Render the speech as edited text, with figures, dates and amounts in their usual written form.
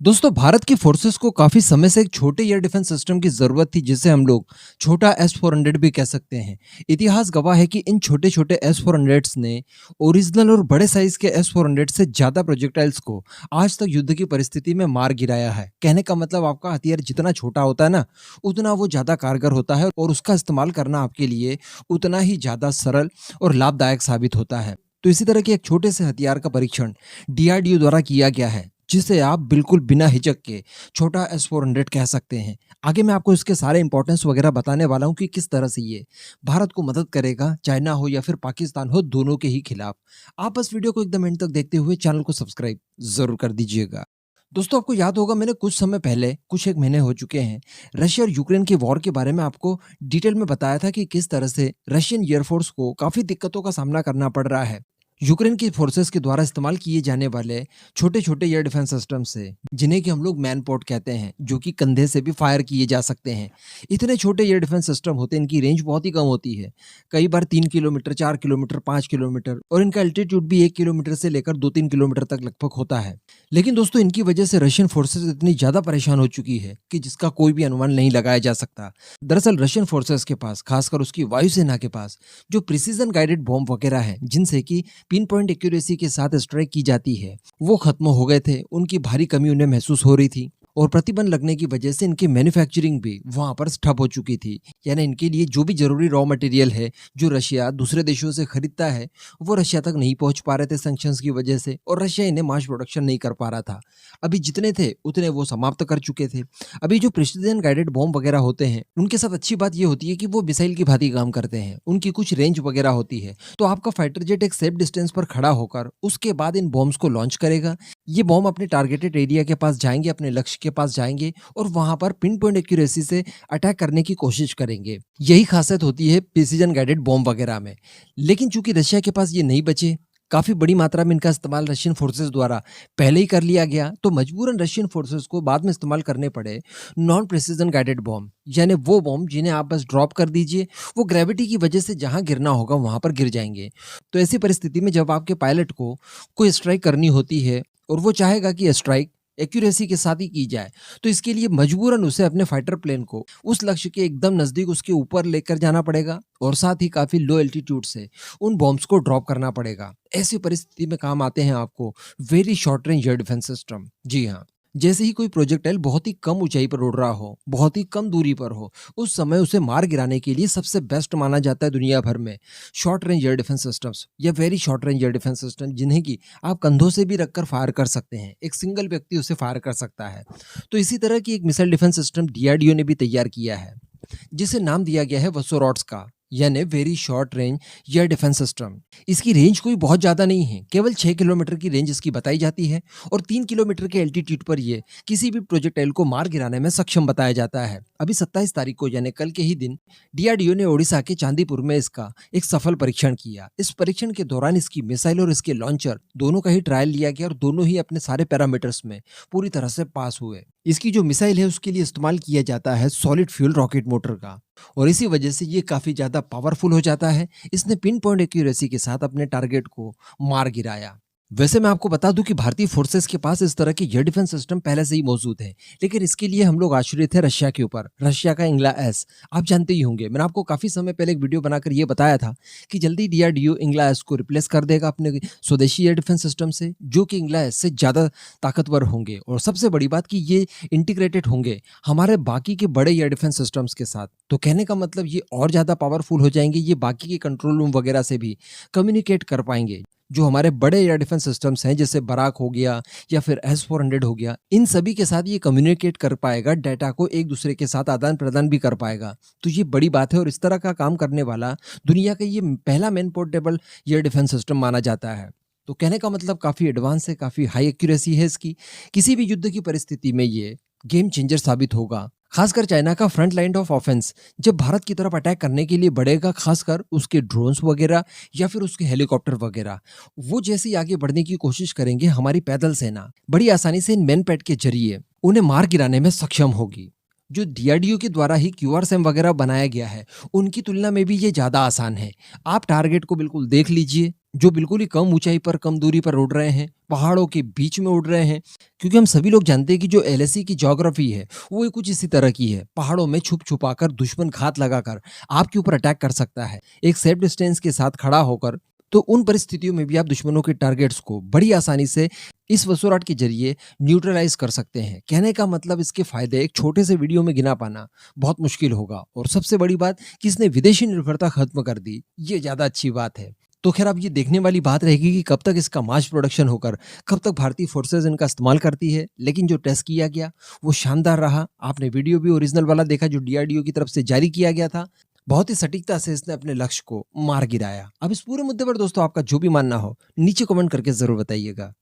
दोस्तों, भारत की फोर्सेस को काफी समय से एक छोटे एयर डिफेंस सिस्टम की जरूरत थी, जिसे हम लोग छोटा S-400 भी कह सकते हैं। इतिहास गवाह है कि इन छोटे छोटे S-400s ने ओरिजिनल और बड़े साइज के S-400 से ज्यादा प्रोजेक्टाइल्स को आज तक युद्ध की परिस्थिति में मार गिराया है। कहने का मतलब, आपका हथियार जितना छोटा होता है ना, उतना वो ज्यादा कारगर होता है और उसका इस्तेमाल करना आपके लिए उतना ही ज्यादा सरल और लाभदायक साबित होता है। तो इसी तरह के एक छोटे से हथियार का परीक्षण DRDO द्वारा किया गया है, जिसे आप बिल्कुल बिना हिचक के छोटा S-400 कह सकते हैं। आगे मैं आपको इसके सारे इंपॉर्टेंस वगैरह बताने वाला हूँ कि किस तरह से ये भारत को मदद करेगा, चाइना हो या फिर पाकिस्तान हो, दोनों के ही खिलाफ। आप बस वीडियो को एकदम एंड तक देखते हुए चैनल को सब्सक्राइब जरूर कर दीजिएगा। दोस्तों, आपको याद होगा, मैंने कुछ समय पहले, कुछ एक महीने हो चुके हैं, रशिया और यूक्रेन के वॉर के बारे में आपको डिटेल में बताया था कि किस तरह से रशियन एयरफोर्स को काफी दिक्कतों का सामना करना पड़ रहा है यूक्रेन की फोर्सेस के द्वारा इस्तेमाल किए जाने वाले छोटे छोटे एयर डिफेंस सिस्टम से, जिन्हें कि हम लोग मैनपोर्ट कहते हैं, जो कि कंधे से भी फायर किए जा सकते हैं। इतने छोटे एयर डिफेंस सिस्टम होते हैं, इनकी रेंज बहुत ही कम होती है। कई बार 3 किलोमीटर, 4 किलोमीटर, 5 किलोमीटर, और इनका एल्टीट्यूड भी 1 किलोमीटर से लेकर 2-3 किलोमीटर तक लगभग होता है। लेकिन दोस्तों, इनकी वजह से रशियन फोर्सेस इतनी ज्यादा परेशान हो चुकी है कि जिसका कोई भी अनुमान नहीं लगाया जा सकता। दरअसल रशियन फोर्सेस के पास, खासकर उसकी वायुसेना के पास, जो प्रिसीजन गाइडेड बॉम्ब वगैरह है, जिनसे कि पिन पॉइंट एक्यूरेसी के साथ स्ट्राइक की जाती है, वो खत्म हो गए थे। उनकी भारी कमी उन्हें महसूस हो रही थी और प्रतिबंध लगने की वजह से इनकी मैन्युफैक्चरिंग भी वहां पर ठप हो चुकी थी। यानी इनके लिए जो भी जरूरी रॉ मटेरियल है, जो रशिया दूसरे देशों से खरीदता है, वो रशिया तक नहीं पहुंच पा रहे थे सैंक्शंस की वजह से, और रशिया इन्हें मास प्रोडक्शन नहीं कर पा रहा था। अभी जितने थे उतने वो समाप्त कर चुके थे। अभी जो प्रिसीजन गाइडेड बॉम्ब वगैरह होते हैं, उनके साथ अच्छी बात ये होती है कि वो मिसाइल की भांति काम करते हैं। उनकी कुछ रेंज वगैरह होती है, तो आपका फाइटर जेट एक सेफ डिस्टेंस पर खड़ा होकर उसके बाद इन बॉम्ब्स को लॉन्च करेगा। ये बॉम्ब अपने टारगेटेड एरिया के पास जाएंगे, अपने लक्ष्य के पास जाएंगे, और वहां पर पिन पॉइंट एक्यूरेसी से अटैक करने की कोशिश करेंगे। यही खासियत होती है प्रिसीजन गाइडेड बॉम्ब वगैरह में। लेकिन चूंकि रशिया के पास ये नहीं बचे, काफी बड़ी मात्रा में इनका इस्तेमाल रशियन फोर्सेस द्वारा पहले ही कर लिया गया, तो मजबूरन रशियन फोर्सेस को बाद में इस्तेमाल करने पड़े नॉन प्रिसीजन गाइडेड बॉम्ब, यानी वो बॉम्ब जिन्हें आप बस ड्रॉप कर दीजिए, वो ग्रेविटी की वजह से जहां गिरना होगा वहां पर गिर जाएंगे। तो ऐसी परिस्थिति में जब आपके पायलट को कोई स्ट्राइक करनी होती है और वो चाहेगा कि स्ट्राइक एक्यूरेसी के साथ ही की जाए, तो इसके लिए मजबूरन उसे अपने फाइटर प्लेन को उस लक्ष्य के एकदम नजदीक, उसके ऊपर लेकर जाना पड़ेगा, और साथ ही काफी लो एल्टीट्यूड से उन बॉम्ब्स को ड्रॉप करना पड़ेगा। ऐसी परिस्थिति में काम आते हैं आपको very short range air defence system. जी हाँ, जैसे ही कोई प्रोजेक्टाइल बहुत ही कम ऊंचाई पर उड़ रहा हो, बहुत ही कम दूरी पर हो, उस समय उसे मार गिराने के लिए सबसे बेस्ट माना जाता है दुनिया भर में short range air defence systems या very short range air defence system, जिन्हें कि आप कंधों से भी रखकर फायर कर सकते हैं। एक सिंगल व्यक्ति उसे फायर कर सकता है। तो इसी तरह की एक मिसाइल डिफेंस सिस्टम DRDO ने भी तैयार किया है, जिसे नाम दिया गया है वसोरॉड्स का, यानी very short range air defence system. इसकी रेंज कोई बहुत ज्यादा नहीं है, केवल 6 किलोमीटर की रेंज इसकी बताई जाती है, और 3 किलोमीटर के एल्टीट्यूड पर ये किसी भी प्रोजेक्टाइल को मार गिराने में सक्षम बताया जाता है। अभी 27 तारीख को, यानी कल के ही दिन, DRDO ने ओडिशा के चांदीपुर में इसका एक सफल परीक्षण किया। इस परीक्षण के दौरान इसकी मिसाइल और इसके लॉन्चर दोनों का ही ट्रायल लिया गया, और दोनों ही अपने सारे पैरामीटर्स में पूरी तरह से पास हुए। इसकी जो मिसाइल है, उसके लिए इस्तेमाल किया जाता है सॉलिड फ्यूल रॉकेट मोटर का, और इसी वजह से ये काफी ज्यादा पावरफुल हो जाता है। इसने पिन पॉइंट एक्यूरेसी के साथ अपने टारगेट को मार गिराया। वैसे मैं आपको बता दूं कि भारतीय फोर्सेस के पास इस तरह के एयर डिफेंस सिस्टम पहले से ही मौजूद है, लेकिन इसके लिए हम लोग आश्रित थे रशिया के ऊपर। रशिया का इंग्ला एस आप जानते ही होंगे, मैंने आपको काफी समय पहले एक वीडियो बनाकर ये बताया था कि जल्दी DRDO इंग्ला एस को रिप्लेस कर देगा अपने स्वदेशी एयर डिफेंस सिस्टम से, जो कि इंग्ला एस से ज्यादा ताकतवर होंगे, और सबसे बड़ी बात कि ये इंटीग्रेटेड होंगे हमारे बाकी के बड़े एयर डिफेंस सिस्टम्स के साथ। तो कहने का मतलब, ये और ज्यादा पावरफुल हो जाएंगे, ये बाकी के कंट्रोल रूम वगैरह से भी कम्युनिकेट कर पाएंगे। जो हमारे बड़े एयर डिफेंस सिस्टम्स हैं, जैसे बराक हो गया या फिर S-400 हो गया, इन सभी के साथ ये कम्युनिकेट कर पाएगा, डाटा को एक दूसरे के साथ आदान प्रदान भी कर पाएगा। तो ये बड़ी बात है, और इस तरह का काम करने वाला दुनिया का ये पहला man portable air defence system माना जाता है। तो कहने का मतलब, काफी एडवांस है, काफी हाई एक्यूरेसी है इसकी। किसी भी युद्ध की परिस्थिति में ये गेम चेंजर साबित होगा। खासकर चाइना का फ्रंट लाइन ऑफ ऑफेंस जब भारत की तरफ अटैक करने के लिए बढ़ेगा, खासकर उसके ड्रोन्स वगैरह या फिर उसके हेलीकॉप्टर वगैरह, वो जैसे ही आगे बढ़ने की कोशिश करेंगे, हमारी पैदल सेना बड़ी आसानी से इन मैनपैड के जरिए उन्हें मार गिराने में सक्षम होगी। जो DRDO के द्वारा ही QRSAM वगैरह बनाया गया है, उनकी तुलना में भी ये ज्यादा आसान है। आप टारगेट को बिल्कुल देख लीजिए, जो बिल्कुल ही कम ऊंचाई पर, कम दूरी पर उड़ रहे हैं, पहाड़ों के बीच में उड़ रहे हैं। क्योंकि हम सभी लोग जानते हैं कि जो एलएसी की ज्योग्राफी है, वो ये कुछ इसी तरह की है। पहाड़ों में छुप-छुपाकर दुश्मन घात लगाकर आपके ऊपर अटैक कर सकता है। एक सेफ डिस्टेंस के साथ खड़ा होकर, तो उन परिस्थितियों में भी आप दुश्मनों के टारगेट्स को बड़ी आसानी से इस वसुराट के ज़रिए न्यूट्रलाइज़ कर सकते हैं। कहने का मतलब इसके फ़ायदे एक छोटे से वीडियो में गिना पाना बहुत मुश्किल होगा और सबसे बड़ी बात कि इसने विदेशी निर्भरता खत्म कर दी, ये ज़्यादा अच्छी बात है। तो ख़ैर अब ये देखने वाली बात रहेगी कि कब तक इसका मास प्रोडक्शन होकर कब तक भारतीय फ़ोर्सेज़ इनका इस्तेमाल करती है। लेकिन जो टेस्ट किया गया वो शानदार रहा। आपने वीडियो भी ओरिजिनल वाला देखा जो डीआरडीओ की तरफ से जारी किया गया था। बहुत ही सटीकता से इसने अपने लक्ष्य को मार गिराया। अब इस पूरे मुद्दे पर दोस्तों आपका जो भी मानना हो नीचे कमेंट करके ज़रूर बताइएगा।